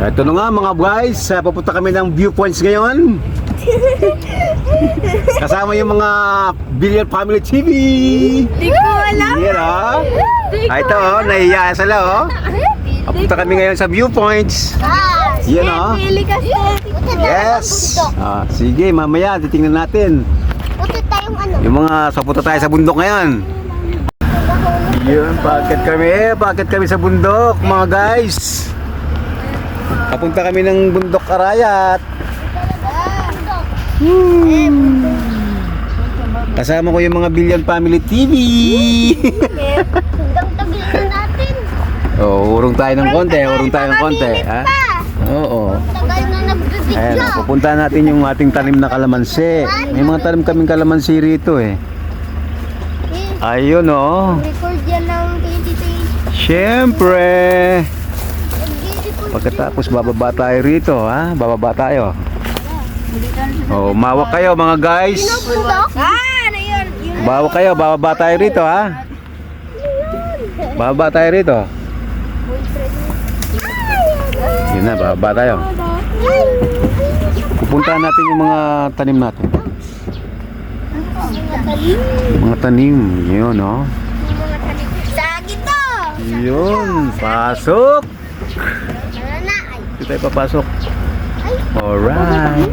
Ito na nga mga guys, papunta kami ng viewpoints ngayon. Kasama yung mga Billiard Family TV. Di ko alam. Yan oh. Ito oh, nahihiya sila oh. Papunta kami ngayon sa viewpoints. Yan oh. Pili kasi. Yes. Sige, mamaya titingnan natin. Puti tayong ano. Yung mga papunta tayo sa bundok ngayon. Yun, bakit kami sa bundok mga guys. Papunta kami ng bundok Arayat. Kasama ko yung mga Billiard Family TV. Hanggang tagilan natin. Oh, urong tayo ng konti, ha? Oo. Tagal na nagbibigyo. Ayan, pupunta natin yung ating tanim na kalamansi. May mga tanim kaming kalamansi rito eh. Ayun oh. Record yan ng 2020. Siyempre. Pagkatapos bababa tayo rito, ha? Bababa tayo. Oh, mawak kayo mga guys. Ano yun? Mawak kayo, bababa tayo rito, ha? Bababa tayo rito. Yun na, bababa tayo. Pupuntahan natin yung mga tanim natin. Mga tanim, yun, oh. Sa gito. Yun, pasok. Dito tayo papasok. Alright.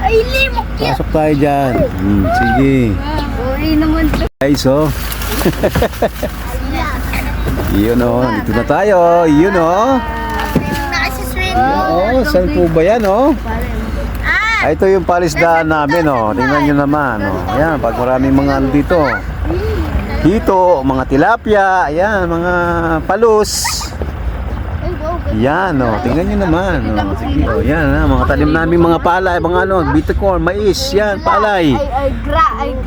Ay, limok yan. Pasok tayo dyan. Sige. Uy naman to. Guys, oh. Yun, oh. Dito na tayo. Yun, oh. Nakasiswing. Oo, saan po ba yan, oh? Ito yung palisdaan namin, oh. Tingnan nyo naman, oh. Ayan, pag maraming mga ano dito. Dito, mga tilapia. Ayan, mga palus. Yan, oh. Tingnan nyo naman, oh. Sige, oh. Yan, mga tanim namin mga palay, mga ano, bitter corn, mais. Yan, palay. Ay,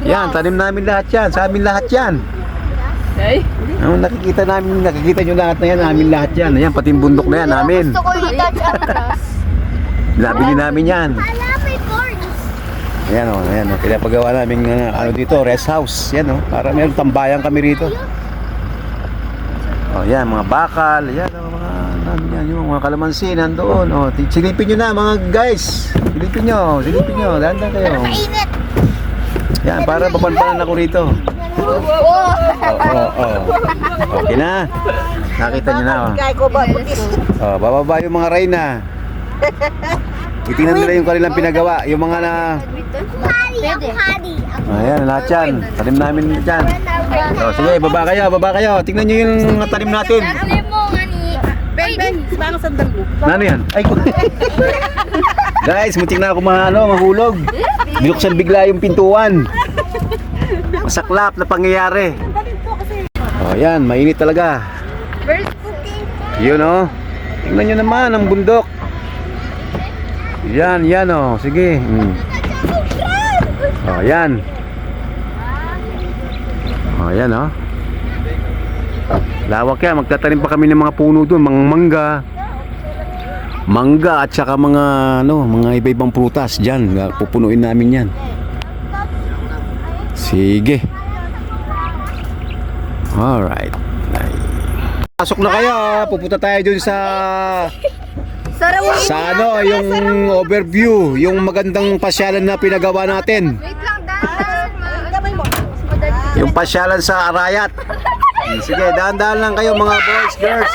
Yan, tanim namin lahat yan. Sa amin lahat yan. Ang nakikita nyo lahat na yan, namin lahat yan. Ayan, pati yung bundok na yan, namin. Gusto ko i-touch ang grass. Nabili namin yan. Hala, may corns. Ayan o, pinapagawa namin ano dito, rest house. Yan o, para meron tambayan kami rito. O, yan, mga bakal. Yan o, yung mga kalamansi nandoon. O, silipin nyo na mga guys. Silipin nyo, dahan kayo. Mainit. Yan, para papanpalan ako rito. Okay na. Nakita nyo na o. O, bababa yung mga reyna. Itingnan nila yung kanilang pinagawa. Yung mga na... Hadi. Ayan, lahat yan. Tanim namin dyan. O, sige, baba kayo. Tingnan nyo yung mga tanim natin. Ben, parang sandal mo. Ano yan? Ay, guys, muntik na ako mahulog. Binuksan bigla yung pintuan. Masaklap na pangyayari. O, yan, mainit talaga. Yun o. Tingnan nyo naman ang bundok. Yan o. Sige. O, yan. O, yan o. Lawak yan. Magtatanim pa kami ng mga puno doon. Mga mangga at saka mga iba-ibang prutas dyan. Pupunuin namin yan. Sige. Alright. Pasok na kayo. Pupunta tayo dun sa ano, yung overview, yung magandang pasyalan na pinagawa natin. Wait lang, Dan. Yung pasyalan sa Arayat. Sige, dahan-dahan lang kayo mga boys, girls.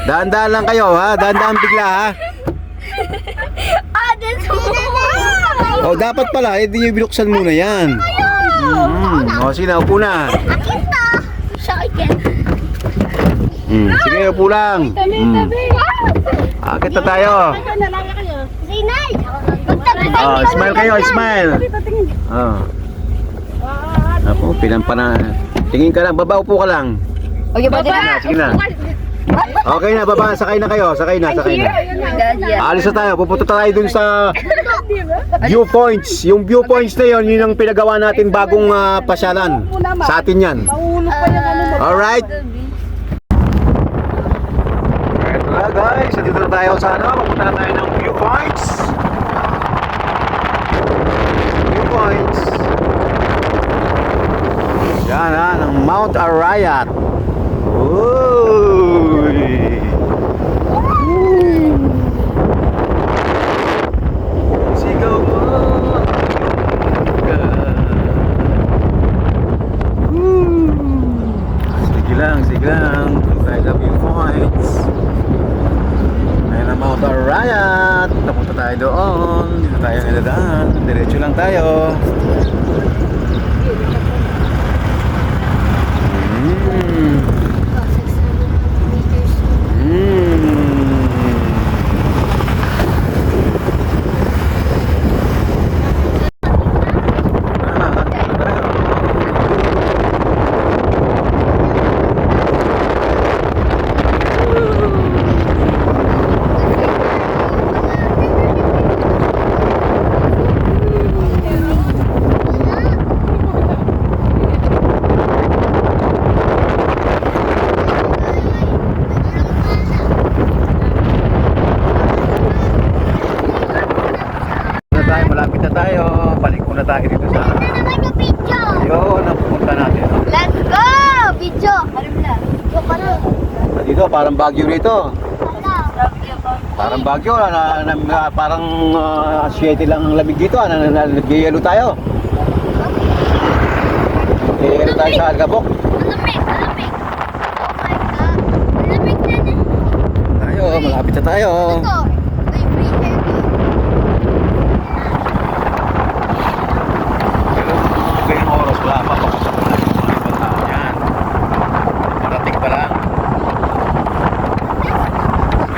Dahan-dahan lang kayo, ha? Dahan-dahan bigla, ha? O, dapat pala, hindi nyo binuksan muna yan. O, sige na, upo na. Sige, upo lang. Akit na tayo. Oh, smile kayo, smile. Oh. Ako, pinampana. Tingin ka lang, baba, upo ka lang. Okay, Sige na. Okay na, baba, sakay na kayo, sakay na. Alis na tayo, pupunta tayo dun sa viewpoints. Yung viewpoints na yun, yun ang pinagawa natin bagong pasyalan. Sa atin yan. Alright. Ito na guys, dito na tayo sa ano, pupunta na tayo ng viewpoints. Yan ha, ng Mount Arayat. Uy! Diretso lang tayo. Malapit na tayo. Balik muna tayo dito sa yun ang pupunta natin. Let's go! Video! Video ka na. Dito, parang Baguio rito. Parang Baguio, parang 7 lang ang lamig dito. Nag-yelo tayo. Nag-yelo tayo sa Algabok. Malamig! Malamig! Oh my God! Malamig na na. Tayo, malapit na tayo. Ito! May free hair. Ngayong oras, wala pa. Pakusap na yung mga ibang tao yan. Parating pa lang.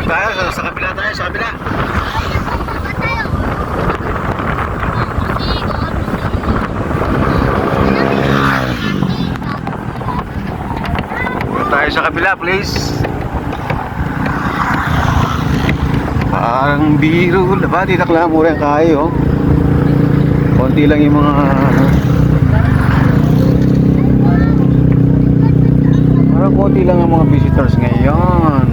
Tayo, sa kabila tayo, sa kabila. Tayo sa kabila, please. Parang biro. Diba? Di naklamura yung kayo. Konti lang yung mga parang konti lang ang mga visitors ngayon.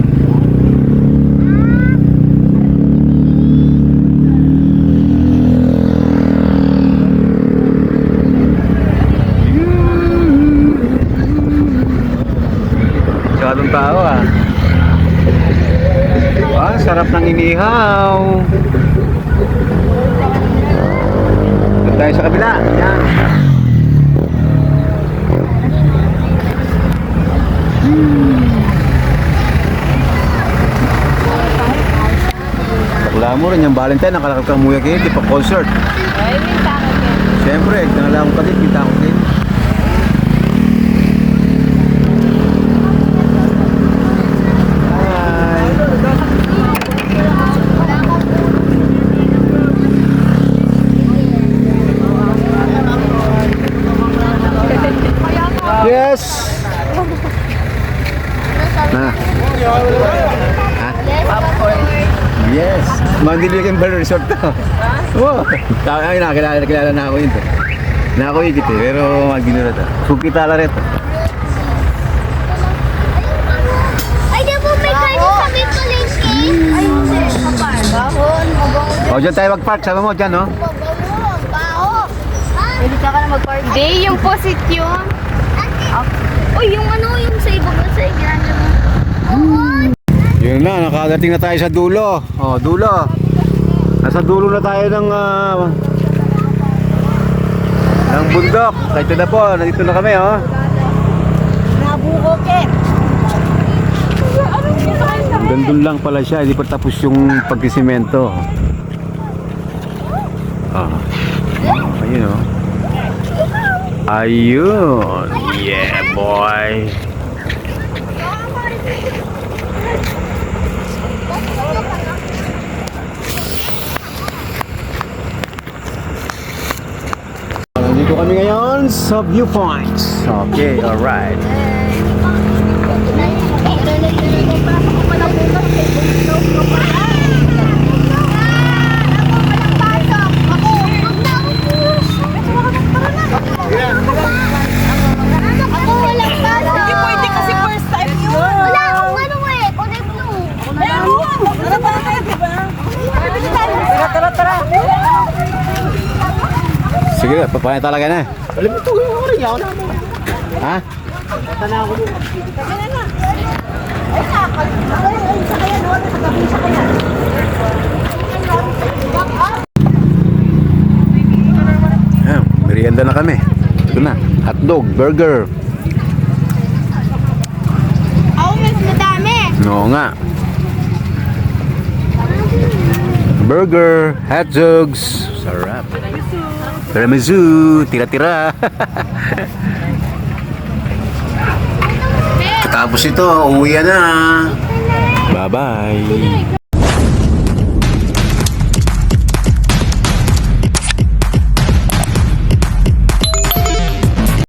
Masyadong tao ah. Ah, sarap ng inihaw. Doon tayo sa kabila. Yan. Wala mo rin yung Valentine. Nakalakap kang muya kayo. Di pa concert. Ay, minta ko din. Siyempre, nangalang ko din. Pinta ko din. Yes. Na. Ha? Yes. Mandiligan ba resort to? Oo. Ay, nakilala na ako yun to. Na ako higit eh, pero magdinura to. Sukita la reto. Ay, di ba may kanin sa may palengke? Ay, hindi. Bahon, mabahon. O, dyan tayo mag-park. Sama mo dyan, no? Mabahon, baho. Pwede ka na mag-park. Hindi, yung posit yun. Uy, yung ano, yung sa ibaba sa igranda mo. Yun na, nakadating na tayo sa dulo. O, dulo. Nasa dulo na tayo ng bundok. Ito na po, nandito na kami, oh. Nabuko ke. Gandun lang pala siya, hindi pa tapos yung pagkisimento. Ayun, oh. Ayun. Yeah, boy. Nandito kami ngayon sa viewpoints. Okay, alright. Hindi pwede kasi first time yun. Wala akong ano eh, kulay blue. Tara pa tayo, diba? Tara. Sige, papaya talaga na. Alam mo ito, yung orin niya. Ha? Ayan, merienda na kami. Ito na, hotdog, burger. Ako mas madami. Oo nga. Burger, hot dogs. Sarap. Tiramisu, tira-tira. Tapos ito, uwi na. Bye-bye.